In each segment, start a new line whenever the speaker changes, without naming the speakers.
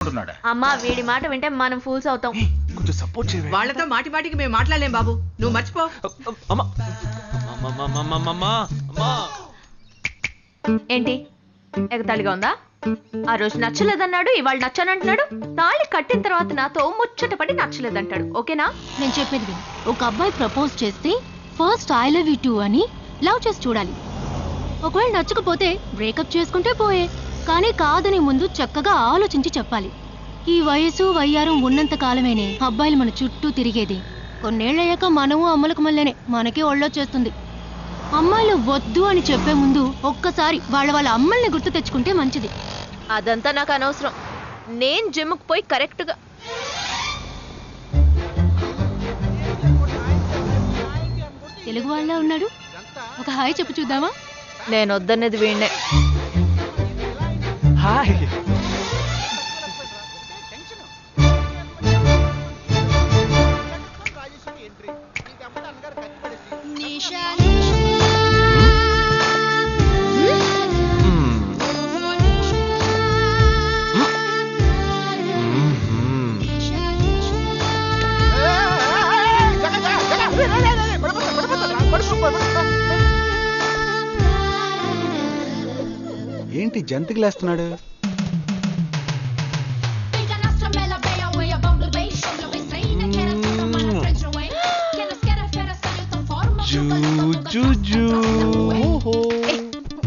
అమ్మా వీడి మాట వింటే మనం ఫూల్స్ అవుతాం.
కొంచెం సపోర్ట్ చేయండి.
వాళ్ళతో మాటి మాటికి మేము మాట్లాడలేం బాబు, నువ్వు మర్చిపో.
ఏంటి ఎగతాళిగా ఉందా? ఆ రోజు నచ్చలేదన్నాడు, ఇవాళ నచ్చానంటున్నాడు. తాళి కట్టిన తర్వాత నాతో ముచ్చటపడి నచ్చలేదంటాడు. ఓకేనా?
నేను చెప్పేది విను. ఒక అబ్బాయి ప్రపోజ్ చేస్తే first I love you two అని లవ్ చేసి చూడాలి. ఒకవేళ నచ్చకపోతే బ్రేకప్ చేసుకుంటే పోయే, కానీ కాదని ముందు చక్కగా ఆలోచించి చెప్పాలి. ఈ వయసు వయ్యారం ఉన్నంత కాలమేనే అబ్బాయిలు మన చుట్టూ తిరిగేది. కొన్నేళ్లయ్యాక మనము అమ్మలకు మళ్ళీనే మనకే ఒళ్ళొచ్చేస్తుంది. అమ్మాయిలు వద్దు అని చెప్పే ముందు ఒక్కసారి వాళ్ళ అమ్మల్ని గుర్తు తెచ్చుకుంటే మంచిది.
అదంతా నాకు అనవసరం. నేను జిమ్కి పోయి కరెక్ట్గా
తెలుగు వాళ్ళ ఉన్నాడు. ఒక హాయ్ చెప్పు చూద్దామా?
నేను వద్దన్నది వీణ్ణే.
హాయ్.
ఏంటి జంతికి లేస్తున్నాడు?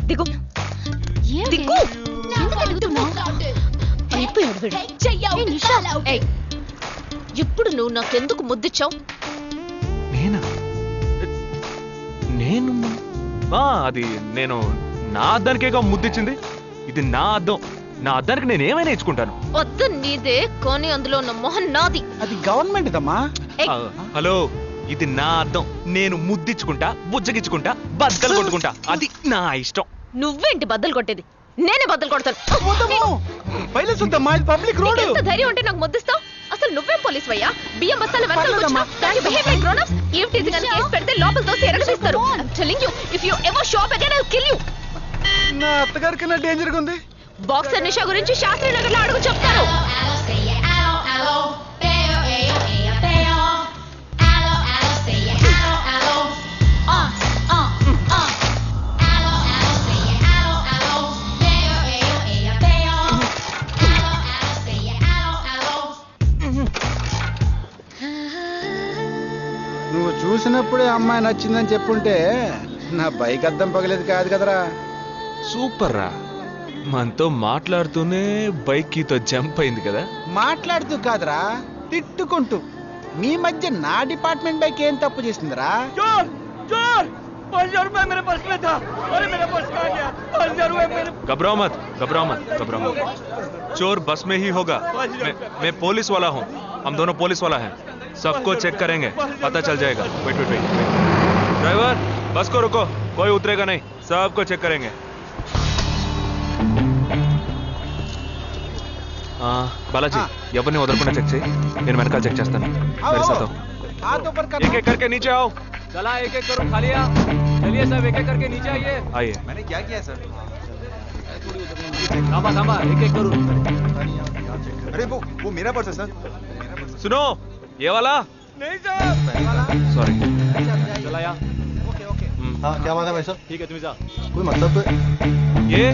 దిగు దిగు. ఇప్పుడు నువ్వు నాకెందుకు ముద్దిచ్చావు?
అది నేను నా అద్దానికేగా ముద్దిచ్చింది. ఇది నా అద్దం. నా అద్దానికి నేను ఏమైనా ఇచ్చుకుంటాను.
వద్దు నీదే, కానీ అందులో ఉన్న మొహం నాది.
అది గవర్నమెంట్ దమ్మా.
హలో, ఇది నా అద్దం. నేను ముద్దిచ్చుకుంటా, బుజ్జగిచ్చుకుంటా, బద్దలు కొట్టుకుంటా. అది నా ఇష్టం.
నువ్వేంటి బద్దలు కొట్టేది? నేనే బద్దలు కొడతాను.
Public road.
ఎంత ధైర్యం ఉంటే నాకు ముద్దిస్తావు? అసలు నువ్వేం పోలీస్ వయ్యా? బియ్యం బస్తాలు పెడితే లోపల తోసి ఎరగదీస్తారు.
నా అత్తగారి కన్నా డేంజర్ గా ఉంది.
బాక్సర్ నిషా గురించి శాస్త్రి నగర్ లో అడుగు చెప్తారు.
నువ్వు చూసినప్పుడే అమ్మాయి నచ్చిందని చెప్పుంటే నా బైక్ అద్దం పగలేదు కాదు కదరా.
సూపర్ రా. మనతో మాట్లాడుతూనే బైక్ కీతో జంప్ అయింది కదా.
మాట్లాడుతూ కాదురా, తిట్టుకుంటూ. మీ మధ్య నా డిపార్ట్మెంట్ బైక్ ఏం తప్పు చేసిందిరా?
घबराओ मत, घबराओ मत, घबराओ मत. चोर बस में ही होगा. मैं पुलिस वाला हूँ. हम दोनों पुलिस वाला हैं. सबको चेक करेंगे, पता चल जाएगा. Wait wait wait. ड्राइवर, बस को रुको. कोई उतरेगा नहीं. सबको चेक करेंगे. बालाजी, ఎవరిని వదలకుండా చెక్ చేయి. నేను వెనకాల చెక్ చేస్తాను. एक एक करके नीचे आओ.
चला एक एक करो. खालिया चलिए सब, एक एक करके नीचे आइए.
आइए.
मैंने क्या किया सर?
थामा थामा, एक एक करो.
अरे वो मेरा पर्स है सर.
सुनो, ये वाला
नहीं सर.
सॉरी.
चला यार.
Okay okay. हाँ क्या बात है भाई साहब?
ठीक है, तुम जा.
कोई मतलब तो
ये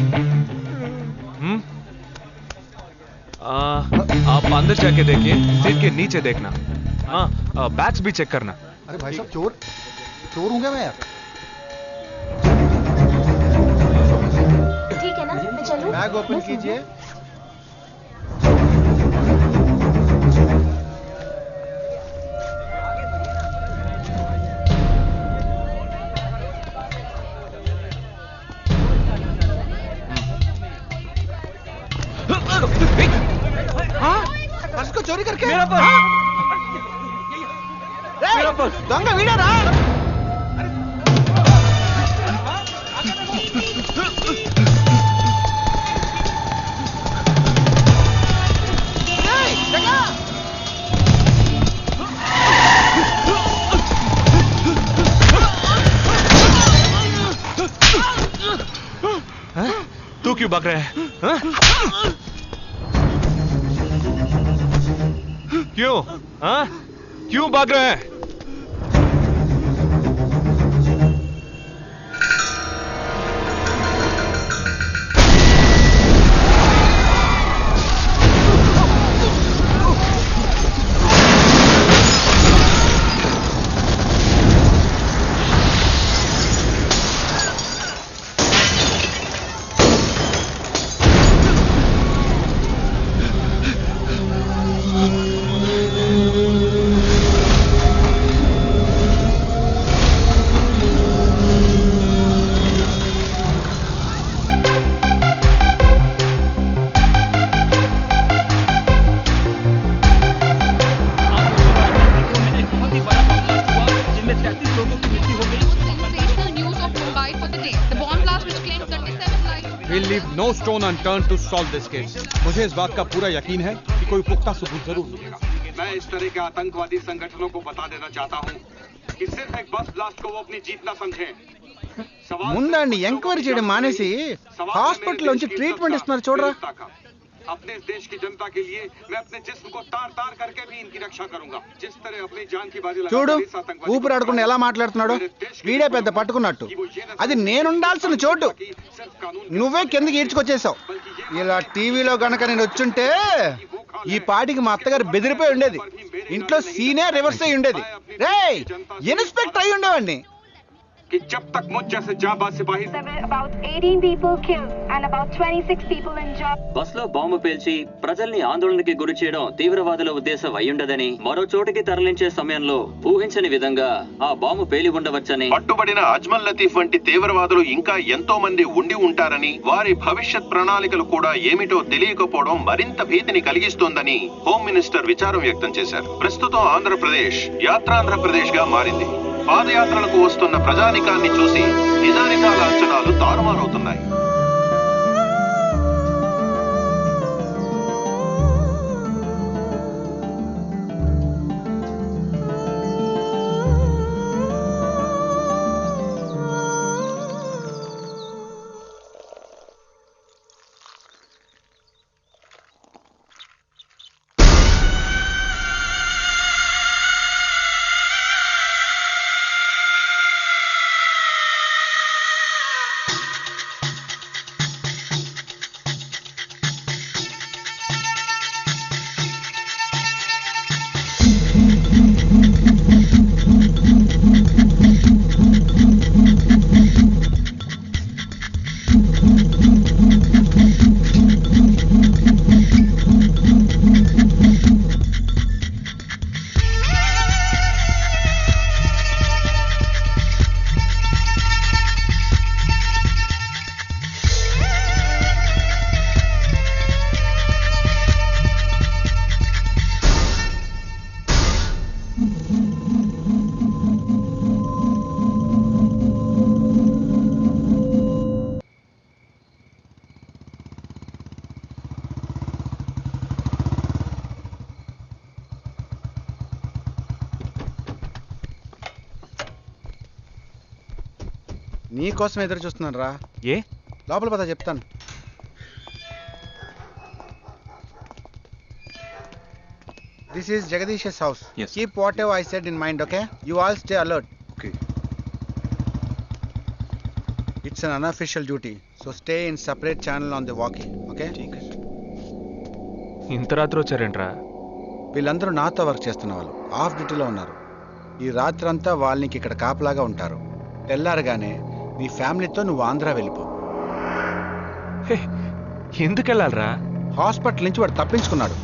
आप अंदर जाके देखिए. सीट के नीचे देखना. हाँ, बैग्स भी चेक करना.
अरे भाई साहब, चोर चोर हूँ क्या मैं यार?
ठीक है ना, मैं चलूं?
बैग ओपन कीजिए. पर्स को चोरी करके
मेरा पर्स. मेरा पर्स.
दंगा वीडियो रा.
तू क्यों भाग रहा है? क्यों? हाँ? क्यों भाग रहे हैं?
We'll leave no stone unturned to solve this case. मुझे इस बात का पूरा यकीन है कि कोई पुख्ता सबूत जरूर मिलेगा।
मैं इस तरह के आतंकवादी संगठनों को बता देना चाहता हूं कि सिर्फ एक बस ब्लास्ट को वो अपनी जीत ना समझें।
ముందండి ఎంక్వైరీ చేయడం మానేసి హాస్పిటల్ నుంచి ట్రీట్మెంట్ ఇస్తున్నారు చూడరా.
अपने इस देश की जनता के लिए मैं अपने जिस्म को तार तार करके भी इनकी रक्षा करूंगा। जिस तरह अपनी जान की बाजी
చూడు
लगाकर इस आतंकवादी
ఊపిరి ఆడకుండా ఎలా మాట్లాడుతున్నాడు. వీడే పెద్ద పట్టుకున్నట్టు. అది నేనుండాల్సిన చోటు నువ్వే కిందకి ఈడ్చుకొచ్చేసావు. ఇలా టీవీలో గనక నేను వచ్చుంటే ఈ పాటికి మా అత్తగారు బెదిరిపోయి ఉండేది. ఇంట్లో సీనే రివర్స్ అయి ఉండేది. రేయ్ ఇన్స్పెక్టర్ అయి ఉండేవాడిని.
कि जब तक मुझ जैसे जाबाज सिपाही
about 18 people killed and about 26 people injured.
బస్సులో బాంబు పేల్చి ప్రజల్ని ఆందోళనకి గురి చేయడం తీవ్రవాదుల ఉద్దేశం అయ్యుండదని, మరో చోటికి తరలించే సమయంలో ఊహించని విధంగా ఆ బాంబు పేలి ఉండవచ్చని,
పట్టుబడిన అజ్మల్ లతీఫ్ వంటి తీవ్రవాదులు ఇంకా ఎంతో మంది ఉండి ఉంటారని, వారి భవిష్యత్ ప్రణాళికలు కూడా ఏమిటో తెలియకపోవడం మరింత భీతిని కలిగిస్తోందని హోమ్ మినిస్టర్ విచారం వ్యక్తం చేశారు. ప్రస్తుతం ఆంధ్రప్రదేశ్ యాత్రాంధ్రప్రదేశ్ గా మారింది. పాదయాత్రలకు వస్తున్న ప్రజానికాన్ని చూసి నిజానిజాల అంచనాలు తారుమారవుతున్నాయి.
నీకోసం ఎదురు చూస్తున్నాను రా.
ఏ
లోపల పద చెప్తాను. This is Jagadish house. Keep what ever I said in mind. Okay, you all stay alert.
Okay.
It's an unofficial duty, so stay in separate channel on the walkie. Okay?
ఇంత రాత్రి వచ్చారేంట్రా?
వీళ్ళందరూ నాతో వర్క్ చేస్తున్న వాళ్ళు, ఆఫ్ డ్యూటీలో ఉన్నారు. ఈ రాత్రంతా వాళ్ళకి ఇక్కడ కాపలాగా ఉంటారు. తెల్లారగానే నీ ఫ్యామిలీతో నువ్వు ఆంధ్ర వెళ్ళిపో.
హే, ఎందుకు వెళ్ళాలరా?
హాస్పిటల్ నుంచి వాడు తప్పించుకున్నాడు.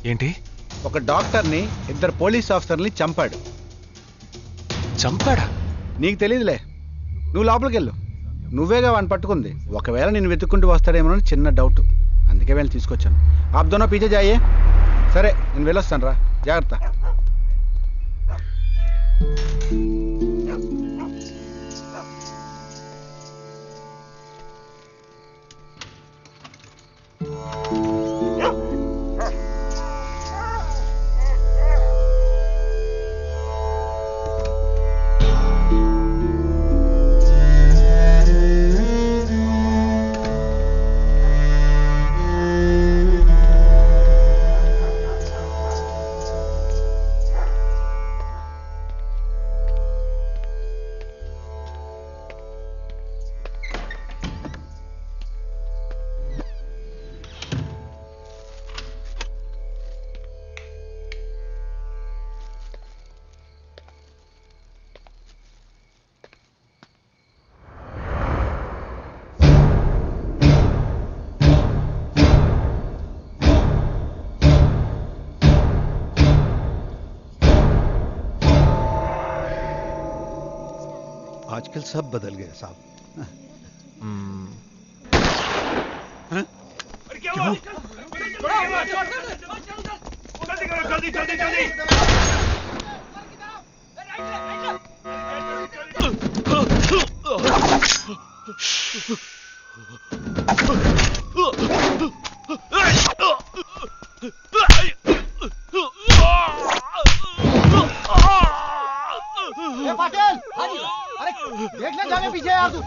ఏంటి?
ఒక డాక్టర్ని, 2 పోలీస్ ఆఫీసర్ని చంపాడు.
చంపాడా?
నీకు తెలియదులే, నువ్వు లోపలికి వెళ్ళు. నువ్వేగా వాడిని పట్టుకుంది. ఒకవేళ నేను వెతుక్కుంటూ వస్తాడేమోనని చిన్న డౌట్, అందుకే వెళ్ళి తీసుకొచ్చాను. ఆప్ దోనో పీछे जाइए. సరే నేను వెళ్ళొస్తాను రా, జాగ్రత్త.
आजकल सब बदल गया साहब।
पाटिल, अरे देखने जाने पीछे यार तू।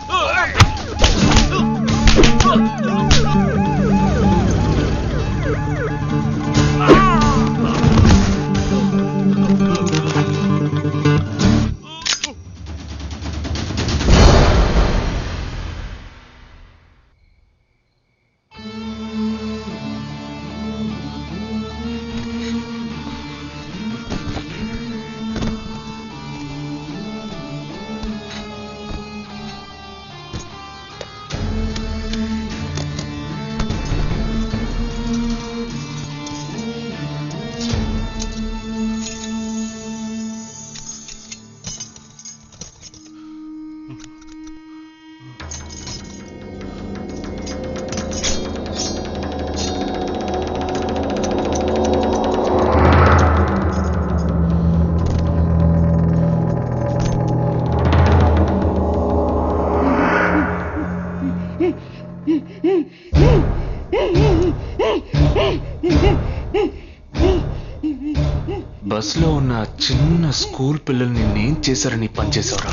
బస్లో ఉన్న చిన్న స్కూల్ పిల్లల్ని నేను చేశారని పనిచేశారా?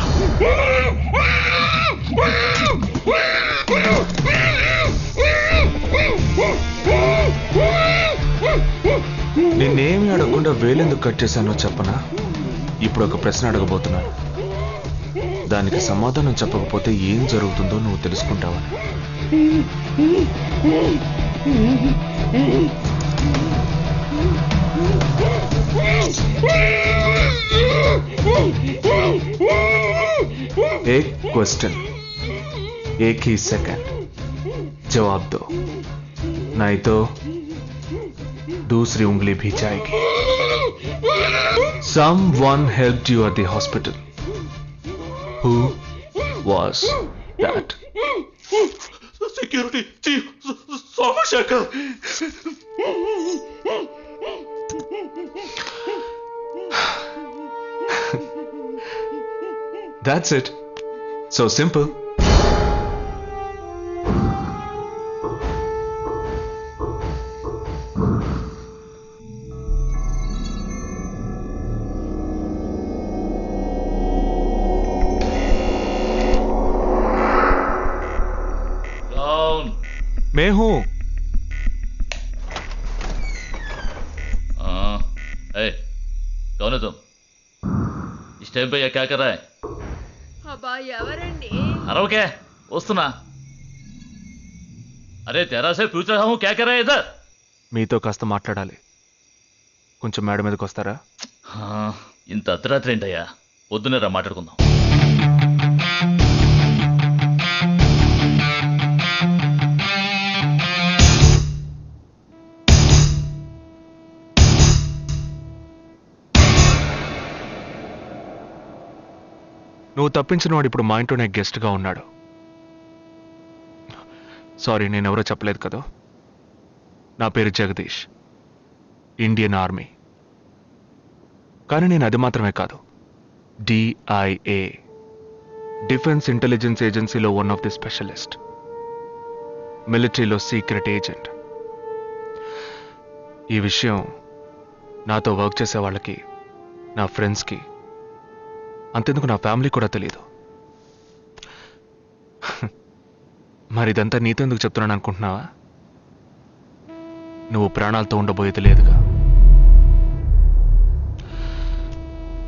నిన్నేమి అడగకుండా వేలెందుకు కట్ చేశానో చెప్పనా? ఇప్పుడు ఒక ప్రశ్న అడగబోతున్నాను. దానికి సమాధానం చెప్పకపోతే ఏం జరుగుతుందో నువ్వు తెలుసుకుంటావని. एक क्वेश्चन, एक ही सेकंड, जवाब दो, नहीं तो दूसरी उंगली भी जाएगी. Someone helped you at the hospital. Who was that?
Security chief Somashekar.
That's it. So simple.
Down.
मैं हूं.
कौन है तुम? इस टाइम पे ये क्या कर रहा है?
అబ్బా ఎవరండి?
अरे వస్తున్నా. अरे तेरा से पूछ रहा हूं क्या कर रहा है इधर?
మీతో కాస్త మాట్లాడాలి. కొంచెం మేడ మీదకి వస్తారా?
ఇంత అర్ధరాత్రి ఏంటయ్యా? పొద్దునే రా మాట్లాడుకుందాం.
నువ్వు తప్పించిన వాడు ఇప్పుడు మా ఇంట్లోనే గెస్ట్గా ఉన్నాడు. సారీ, నేనెవరో చెప్పలేదు కదా. నా పేరు జగదీష్, ఇండియన్ ఆర్మీ. కానీ నేను అది మాత్రమే కాదు, DIA, డిఫెన్స్ ఇంటెలిజెన్స్ ఏజెన్సీలో వన్ ఆఫ్ ది స్పెషలిస్ట్, మిలిటరీలో సీక్రెట్ ఏజెంట్. ఈ విషయం నాతో వర్క్ చేసే వాళ్ళకి, నా ఫ్రెండ్స్కి, అంతెందుకు నా ఫ్యామిలీ కూడా తెలియదు. మరి ఇదంతా నీతో ఎందుకు చెప్తున్నాను అనుకుంటున్నావా? నువ్వు ప్రాణాలతో ఉండబోయేది లేదుగా.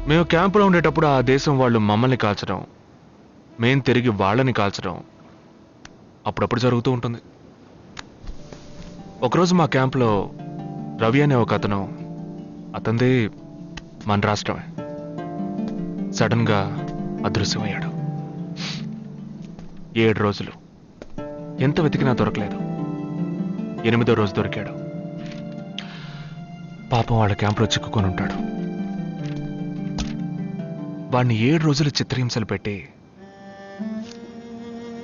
మేము క్యాంపులో ఉండేటప్పుడు ఆ దేశం వాళ్ళు మమ్మల్ని కాల్చడం, మేం తిరిగి వాళ్ళని కాల్చడం అప్పుడప్పుడు జరుగుతూ ఉంటుంది. ఒకరోజు మా క్యాంప్లో రవి అనే ఒక అతను, అతనిది మన రాష్ట్రమే, సడన్గా అదృశ్యమయ్యాడు. 7 రోజులు ఎంత వెతికినా దొరకలేదు. 8వ రోజు దొరికాడు. పాపం వాళ్ళ క్యాంపులో చిక్కుకొని ఉంటాడు. వాడిని 7 రోజులు చిత్రహింసలు పెట్టి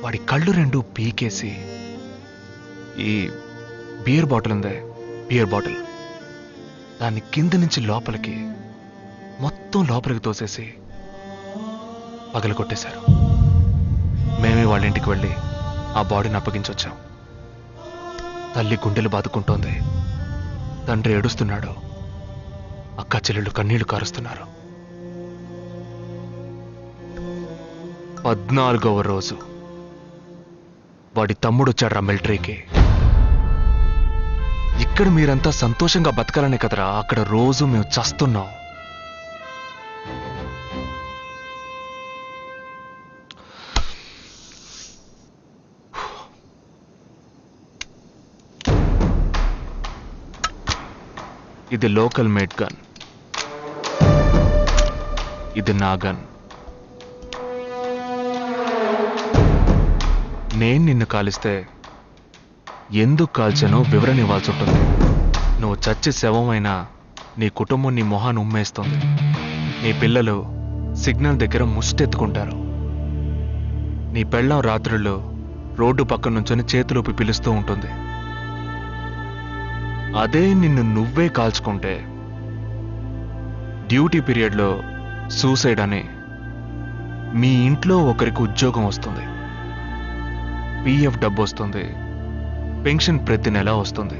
వాడి కళ్ళు రెండు పీకేసి ఈ బియర్ బాటిల్ ఉందే, బియర్ బాటిల్, దాన్ని కింద నుంచి లోపలికి మొత్తం లోపలికి తోసేసి పగల కొట్టేశారు. మేమే వాళ్ళ ఇంటికి వెళ్ళి ఆ బాడీని అప్పగించొచ్చాం. తల్లి గుండెలు బాదుకుంటోంది, తండ్రి ఏడుస్తున్నాడు, అక్క చెల్లెళ్ళు కన్నీళ్లు కారుస్తున్నారు. 14వ రోజు వాడి తమ్ముడు వచ్చాడ్రా మిలిటరీకి. ఇక్కడ మీరంతా సంతోషంగా బతకాలనే కదరా అక్కడ రోజు మేము చస్తున్నాం. ఇది లోకల్ మేడ్ గన్, ఇది నా గన్. నేను నిన్ను కాలిస్తే ఎందుకు కాల్చానో వివరణ ఇవ్వాల్సి ఉంటుంది. నువ్వు చచ్చి శవమైనా నీ కుటుంబం నీ మొహాన్ని ఉమ్మేస్తుంది. నీ పిల్లలు సిగ్నల్ దగ్గర ముష్టెత్తుకుంటారు. నీ పెళ్ళాం రాత్రుల్లో రోడ్డు పక్కన నుంచొని చేతులూపి పిలుస్తూ ఉంటుంది. అదే నిన్ను నువ్వే కాల్చుకుంటే డ్యూటీ పీరియడ్లో సూసైడ్ అని మీ ఇంట్లో ఒకరికి ఉద్యోగం వస్తుంది, పిఎఫ్ డబ్బు వస్తుంది, పెన్షన్ ప్రతి నెల వస్తుంది.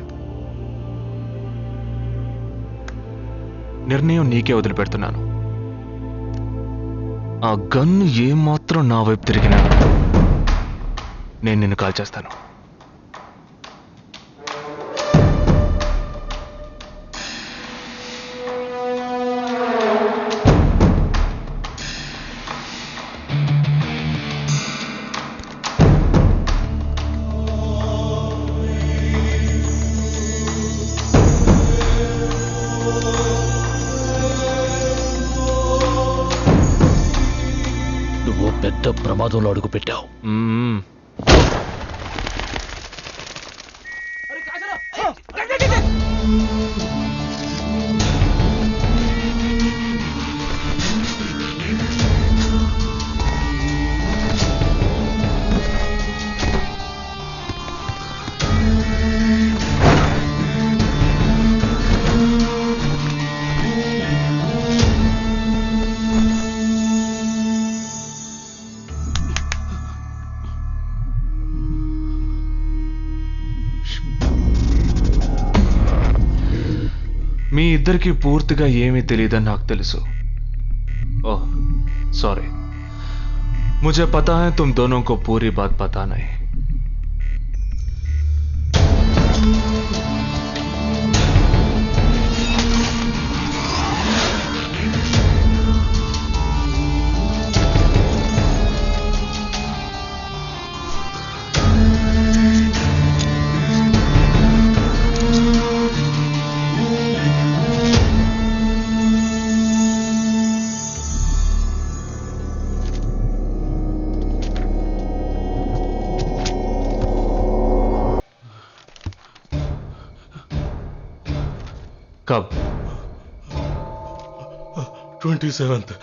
నిర్ణయం నీకే వదిలిపెడుతున్నాను. ఆ గన్ను ఏమాత్రం నా వైపు తిరిగినా నేను నిన్ను కాల్చేస్తాను.
పెద్ద ప్రమాదంలో అడుగు పెట్టావు.
మీ ఇద్దరికి పూర్తిగా ఏమీ తెలియదని నాకు తెలుసు. ओह सॉरी, मुझे पता है तुम दोनों को पूरी बात पता नहीं. कब?
27th.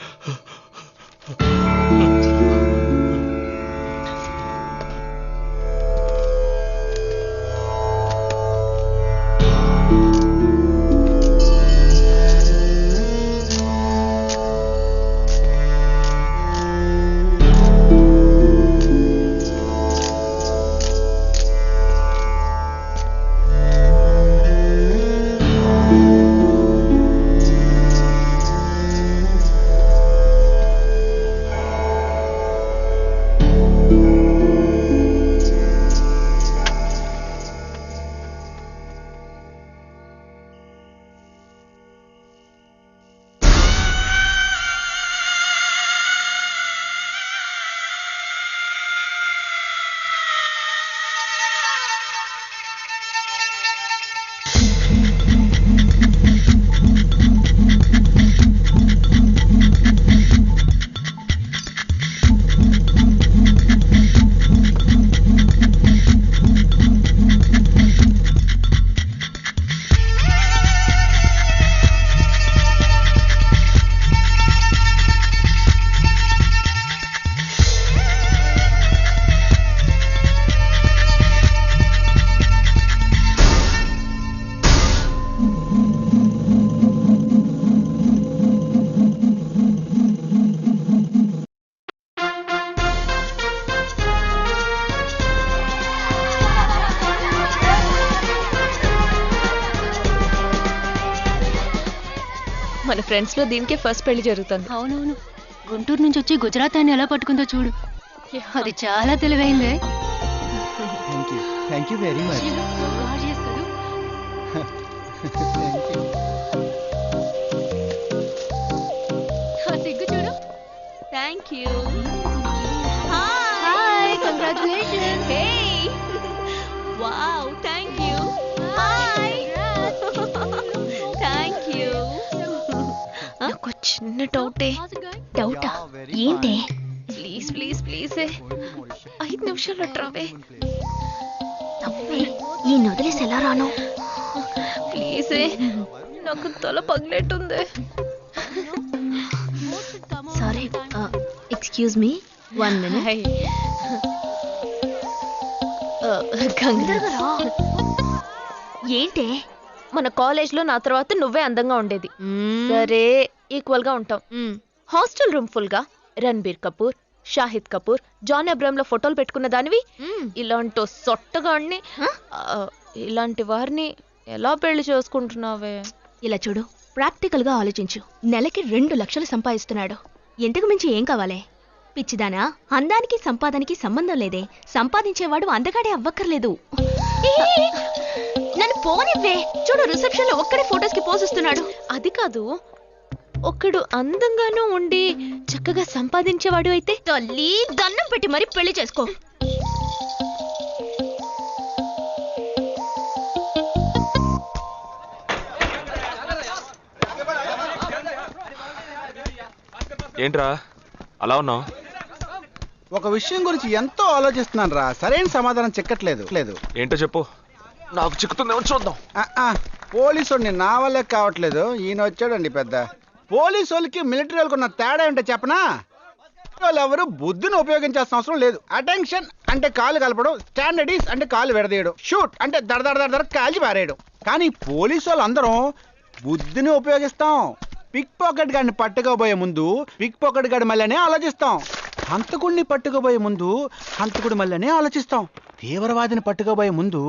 మన ఫ్రెండ్స్ లో దీనికే ఫస్ట్ పెళ్లి జరుగుతుంది.
అవునవును, గుంటూరు నుంచి వచ్చి గుజరాత్ అని ఎలా పట్టుకుందో చూడు. అది చాలా తెలివైందే.
Thank you very much.
సిగ్గు చూడు.
Thank you.
Hi, congratulations.
Hey wow, thank you. Hi. Thank you. నాకు చిన్న డౌటే.
డౌటా? ఏంటి?
ప్లీజ్ ప్లీజ్ ప్లీజ్ 5 నిమిషాలు అట్రావే.
ఈ నదిలేసి ఎలా రాను?
ప్లీజ్, నాకు తల పగిలేట్టుంది.
Sorry, excuse me, 1 minute. ఏంటి?
మన కాలేజ్ లో నా తర్వాత నువ్వే అందంగా ఉండేది. సరే, ఈక్వల్ గా ఉంటాం. హాస్టల్ రూమ్ ఫుల్ గా రణబీర్ కపూర్, షాహిద్ కపూర్, జాన్ అబ్రామ్ లో ఫోటోలు పెట్టుకున్న దానివి ఇలాంటి సొట్టగాడిని, ఇలాంటి వారిని ఎలా పెళ్లి చేసుకుంటున్నావే?
ఇలా చూడు, ప్రాక్టికల్ గా ఆలోచించు. నెలకి 2 లక్షలు సంపాదిస్తున్నాడు. ఎంతకు మించి ఏం కావాలే? పిచ్చిదానా, అందానికి సంపాదనకి సంబంధం లేదే. సంపాదించేవాడు అందగాడే అవ్వక్కర్లేదు. నన్ను పోనివ్వే. చూడు, రిసెప్షన్ లో ఒక్కడే ఫోటోస్ కి పోసిస్తున్నాడు.
అది కాదు, ఒకడు అందంగానూ ఉండి చక్కగా సంపాదించేవాడు అయితే
తల్లి దండం పెట్టి మరి పెళ్లి చేసుకో.
ఏంట్రా అలా ఉన్నావు?
ఒక విషయం గురించి ఎంతో ఆలోచిస్తున్నాను రా, సరైన సమాధానం చిక్కట్లేదు.
ఏంటో చెప్పు, నాకు చిక్కుతుందేమో చూద్దాం.
పోలీసు నా వల్లే కావట్లేదు. ఈయన వచ్చాడండి పెద్ద. పోలీసు వాళ్ళకి మిలిటరీ వాళ్ళకి ఉన్న తేడా ఏంటో చెప్పనా? వాళ్ళు ఎవరు బుద్ధిని ఉపయోగించాల్సిన అవసరం లేదు. అటెన్షన్ అంటే కాలు కలపడం, స్టాండర్డీస్ అంటే కాలు విడదీయడం, షూట్ అంటే దడ కాల్చి పారేయడం. కానీ పోలీసు వాళ్ళు అందరం బుద్ధిని ఉపయోగిస్తాం. పిక్ పాకెట్ గాడిని పట్టుకోబోయే ముందు పిక్ పాకెట్ గాడి మళ్ళీనే ఆలోచిస్తాం. హంతకుడిని పట్టుకోబోయే ముందు హంతకుడి మళ్ళీనే ఆలోచిస్తాం. తీవ్రవాదిని పట్టుకోబోయే ముందు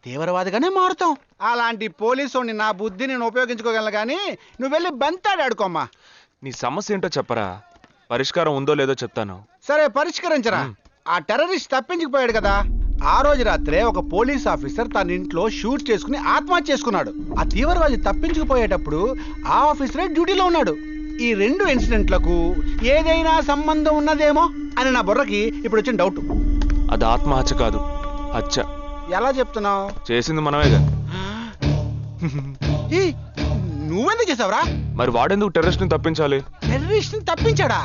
తీవ్రవాదిగానే మారుతాం. అలాంటి పోలీసుని నా బుద్ధి నేను ఉపయోగించుకోగలను, కానీ నువ్వు వెళ్ళి బంతాడు ఆడుకోమ్మా.
నీ సమస్య ఏంటో చెప్పరా, పరిష్కారం ఉందో లేదో చెప్తాను.
సరే, పరిష్కరించరా. ఆ టెర్రరిస్ట్ తప్పించుకుపోయాడు కదా, ఆ రోజు రాత్రే ఒక పోలీస్ ఆఫీసర్ తన ఇంట్లో షూట్ చేసుకుని ఆత్మహత్య చేసుకున్నాడు. ఆ తీవ్రవాది తప్పించుకుపోయేటప్పుడు ఆ ఆఫీసరే డ్యూటీలో ఉన్నాడు. ఈ 2 ఇన్సిడెంట్లకు ఏదైనా సంబంధం ఉన్నదేమో అని నా బుర్రకి ఇప్పుడు వచ్చిన డౌట్.
అది ఆత్మహత్య కాదు, హత్య.
ఎలా చెప్తున్నావు?
చేసింది మనమేగా.
నువ్వెందుకు చేసావురా?
మరి వాడెందుకు టెర్రరిస్ట్ ని తప్పించాలి?
టెర్రరిస్ట్ ని తప్పించాడా?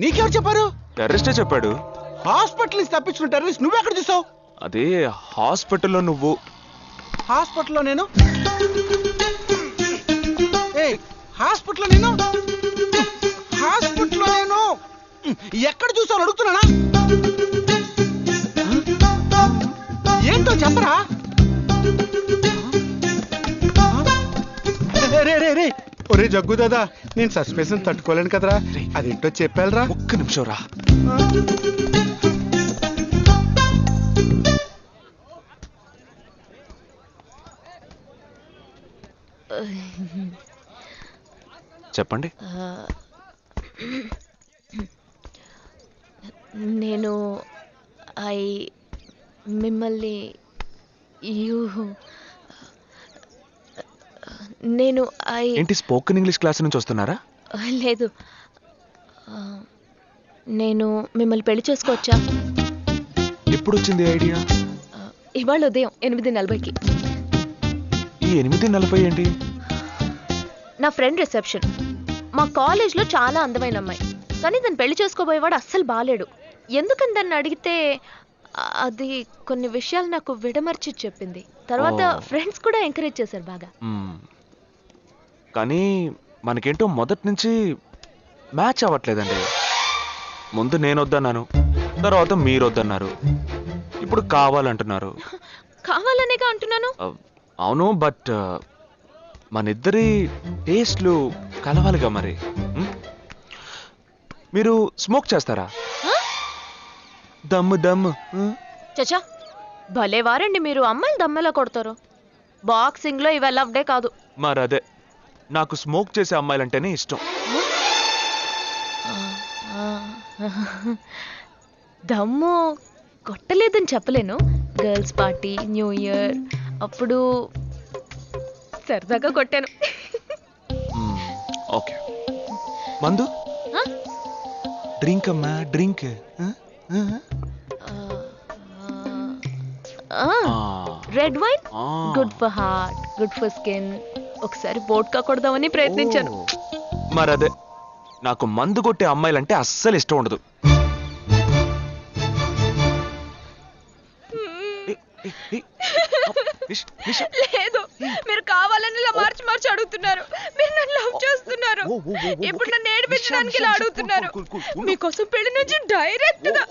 నీకెవరు చెప్పారు?
టెర్రరిస్టే చెప్పాడు.
హాస్పిటల్ నుంచి తప్పించుకున్న టెర్రరిస్ట్ నువ్వెక్కడ చూసావు?
అదే హాస్పిటల్లో నువ్వు.
హాస్పిటల్లో నేను? హాస్పిటల్లో నేను ఎక్కడ చూసావు అడుగుతున్నానా? ఏంటో చెప్పరా? రే ఒరే జగ్గు దాదా, నేను సస్పెన్షన్ తట్టుకోలేను కదరా. అదేంటో చెప్పాలరా.
ఒక్క నిమిషం రా. చెప్పండి.
నేను మిమ్మల్ని నేను
ఏంటి స్పోకెన్ ఇంగ్లీష్ క్లాస్ నుంచి వస్తున్నారా?
లేదు, నేను మిమ్మల్ని పెళ్లి చేసుకోవచ్చా?
ఎప్పుడు వచ్చింది ఐడియా?
ఇవాళ ఉదయం 8:40కి.
ఈ 8:40 ఏంటి?
నా ఫ్రెండ్ రిసెప్షన్. మా కాలేజ్లో చాలా అందమైన అమ్మాయి, కానీ దాన్ని పెళ్లి చేసుకోబోయేవాడు అస్సలు బాలేడు. ఎందుకని దాన్ని అడిగితే అది కొన్ని విషయాలు నాకు విడమర్చి చెప్పింది. తర్వాత ఫ్రెండ్స్ కూడా ఎంకరేజ్ చేశారు బాగా.
కానీ మనకేంటో మొదటి నుంచి మ్యాచ్ అవ్వట్లేదండి. ముందు నేను వద్దన్నాను, తర్వాత మీరు వద్దన్నారు, ఇప్పుడు కావాలంటున్నారు.
కావాలనేగా అంటున్నాను.
అవును, బట్ మనిద్దరి టేస్ట్లు కలవాలిగా. మరి మీరు స్మోక్ చేస్తారా? దమ్ము దమ్ము.
చచ్చా, భలే వారండి మీరు. అమ్మాయిలు దమ్మెలా కొడతారు. బాక్సింగ్ లో ఇవి అలవ్డే కాదు.
మరదే నాకు స్మోక్ చేసే అమ్మాయిలంటేనే ఇష్టం.
దమ్ము కొట్టలేదని చెప్పలేను. గర్ల్స్ పార్టీ, న్యూ ఇయర్ అప్పుడు సరదాగా కొట్టాను.
ఓకే. మందు డ్రింక్ అమ్మా, drink.
Red wine good for heart, good for skin. ఒకసారి వోడ్కా కొడదామని ప్రయత్నించాను.
మరదే, నాకు మందు కొట్టే అమ్మాయిలంటే అస్సలు ఇష్టం ఉండదు.
లేదు, మీరు కావాలని ఇలా మార్చి మార్చి అడుగుతున్నారు. మీరు నన్ను లవ్ చేస్తున్నారు. ఇప్పుడు నన్ను ఏడిపించడానికి ఇలా అడుగుతున్నారు. మీకోసం పెళ్లి నుంచి డైరెక్ట్ గా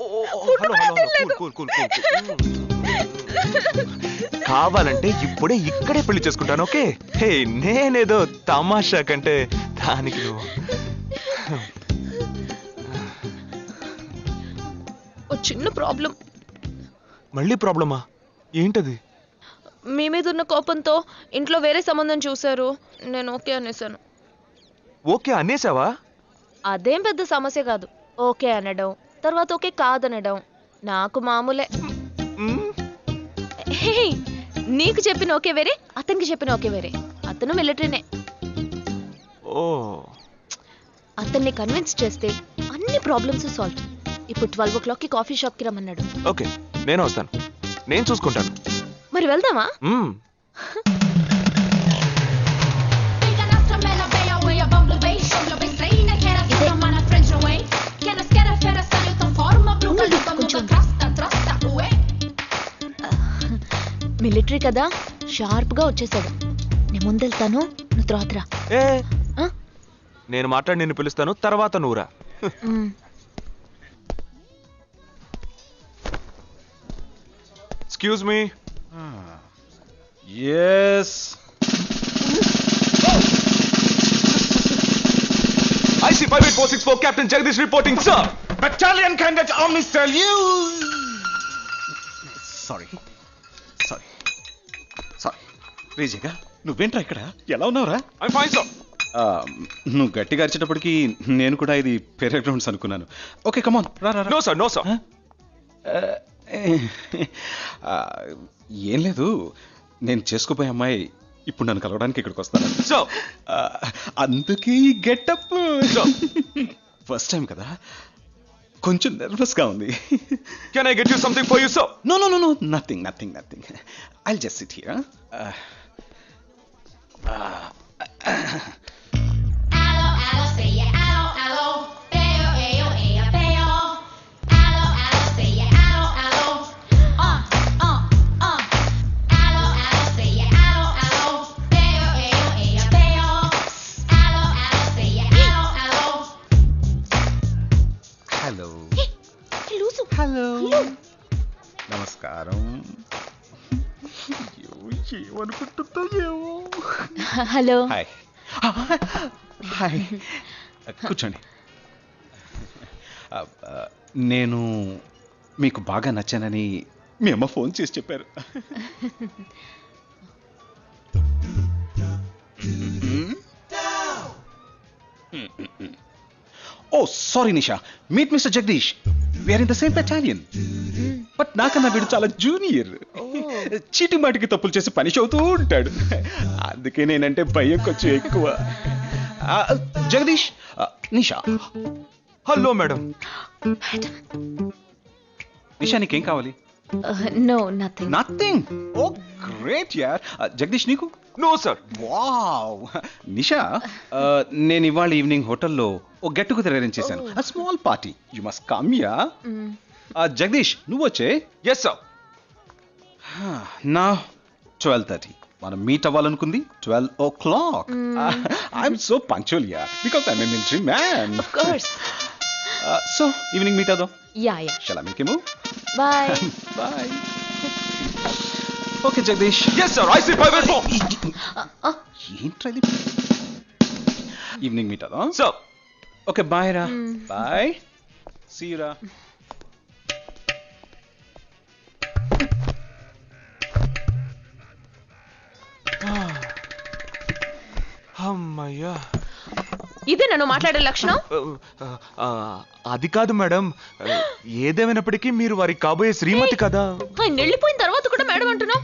కావాలంటే ఇప్పుడే ఇక్కడే పెళ్లి చేసుకుంటాను. ఓకే? హే, నేనేదో తమాషా కంటే దానికి నువ్వు
ఓ చిన్న ప్రాబ్లం.
మళ్ళీ ప్రాబ్లమా? ఏంటది?
మీ మీద ఉన్న కోపంతో ఇంట్లో వేరే సంబంధం చూశారు. నేను ఓకే అనేసాను.
ఓకే అనేసావా?
అదేం పెద్ద సమస్య కాదు. ఓకే అనడం, తర్వాత ఓకే కాదనడం నాకు మామూలే. హే, నీకు చెప్పిన ఓకే వేరే, అతనికి చెప్పిన ఓకే వేరే. అతను మిలిటరీనే.
ఓ,
అతన్ని కన్విన్స్ చేస్తే అన్ని ప్రాబ్లమ్స్ సాల్వ్. ఇప్పుడు 12 o'clockకి కాఫీ షాప్కి రమ్మన్నాడు.
ఓకే, నేను వస్తాను. నేను చూసుకుంటాను.
మరి వెళ్దామా? మిలిటరీ కదా, షార్ప్ గా వచ్చేసాడు. నేను ముందెళ్తాను, నువ్వు తర్వాత రా.
నేను మాట్లాడి నిన్ను పిలుస్తాను, తర్వాత నువ్వురా. Excuse me.
Yes.
IC 58464, Captain Jagdish reporting, sir.
Battalion candidate army tell you. Sorry. రేజేగా, నువ్వేంట్రా ఇక్కడ? ఎలా ఉన్నావురా?
I'm fine, sir.
నువ్వు గట్టిగా అరిచేటప్పటికి నేను కూడా ఇది పేరే గ్రౌండ్స్ అనుకున్నాను. ఓకే, కమాన్ రా.
No sir.
ఏం లేదు, నేను చేసుకోబోయే అమ్మాయి ఇప్పుడు నన్ను కలవడానికి ఇక్కడికి వస్తాను. అందుకే ఈ గెటప్. ఫస్ట్ టైం కదా, కొంచెం నర్వస్ గా ఉంది.
Can I get you something for you, sir?
No. Nothing. I'll just sit here. Hello, నమస్కారం. ఏమనుకుంటుందో ఏమో.
హలో.
హాయ్, కూర్చోండి. నేను మీకు బాగా నచ్చానని మీ అమ్మ ఫోన్ చేసి చెప్పారు. Oh sorry Nisha, meet mister Jagadish. We are in the same battalion. But నాకన్నా వీడు చాలా జూనియర్. చీటి మాటికి తప్పులు చేసి పనిష్ అవుతూ ఉంటాడు. అందుకే నేనంటే భయం కొంచెం ఎక్కువ. జగదీష్, నిషా.
Hello madam.
నిషా, నీకేం కావాలి?
No, nothing.
ఓ గ్రేట్ యార్. జగదీష్, నీకు?
No sir.
వావ్. నిషా, నేను ఇవాళ ఈవినింగ్ హోటల్లో ఓ గెట్ టుగెదర్ అరేంజ్ చేశాను. Small party. You must come ya. Jagadish, నువ్వు వచ్చే.
Yes sir.
నా 12:30 మనం మీట్ అవ్వాలనుకుంది 12 o'clock. I'm so punctual ya, because I'm a military man.
Of course.
So evening meet అవుదాం.
Ya.
Shall I make a move?
Bye.
Okay Jagadish.
Yes sir. IC 584.
ఏంట్రా ఇది? Evening meet అవుదాం.
Sir.
Okay, bye రా. Bye. See you రా.
అమ్మయ్యా.
ఇదే నన్ను మాట్లాడే లక్షణం?
అది కాదు మేడం, ఏదేమైనప్పటికీ మీరు వారి కాబోయే శ్రీమతి కదా.
ఆయన వెళ్ళిపోయిన తర్వాత కూడా మేడం అంటున్నాం.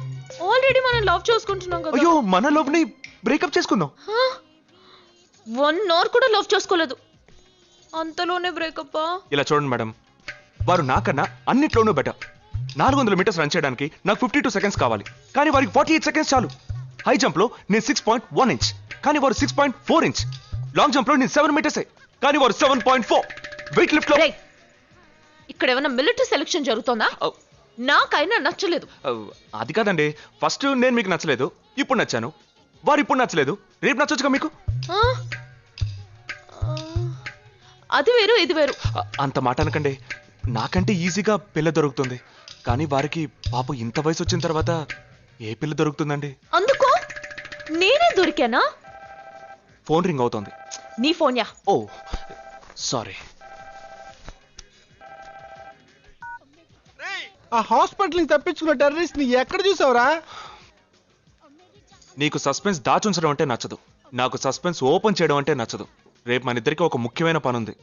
ఆల్రెడీ మనం లవ్ చేసుకుంటున్నాం కదా.
అయ్యో, మన లవ్ ని బ్రేకప్ చేసుకుందాం.
1 hour కూడా లవ్ చేసుకోలేదు, అంతలోనే బ్రేకప్?
ఇలా చూడండి మేడం, వారు నాకన్నా అన్నిట్లోనూ బెటర్. 400 మీటర్స్ రన్ చేయడానికి నాకు 52 seconds కావాలి, కానీ వారికి 48 seconds చాలు. హై జంప్ లో నేను 6.1 inch, కానీ వారు 6.4 inch. లాంగ్ జంప్ లో నేను 7 meters, కానీ వారు 7.4. వెయిట్ లిఫ్ట్ లో
ఇక్కడ ఏమైనా మిలిటరీ సెలక్షన్ జరుగుతుందా? నాకైనా నచ్చలేదు.
అది కాదండి, ఫస్ట్ నేను మీకు నచ్చలేదు, ఇప్పుడు నచ్చాను. వారు ఇప్పుడు నచ్చలేదు, రేపు నచ్చొచ్చుగా మీకు.
అది వేరు ఇది వేరు.
అంత మాట అనకండి, నాకంటే ఈజీగా పిల్ల దొరుకుతుంది, కానీ వారికి పాప ఇంత వయసు వచ్చిన తర్వాత ఏ పిల్ల దొరుకుతుందండి?
అందుకో నేనే దొరికానా?
ఫోన్ రింగ్ అవుతోంది.
నీ ఫోన్ యా?
ఓ సారీ.
ఆ హాస్పిటల్ ని తప్పించుకున్న టెర్రరిస్ట్ ని ఎక్కడ చూసావురా?
నీకు సస్పెన్స్ దాచుంచడం అంటే నచ్చదు, నాకు సస్పెన్స్ ఓపెన్ చేయడం అంటే నచ్చదు. రేపు మన ఇద్దరికి ఒక ముఖ్యమైన పని ఉంది.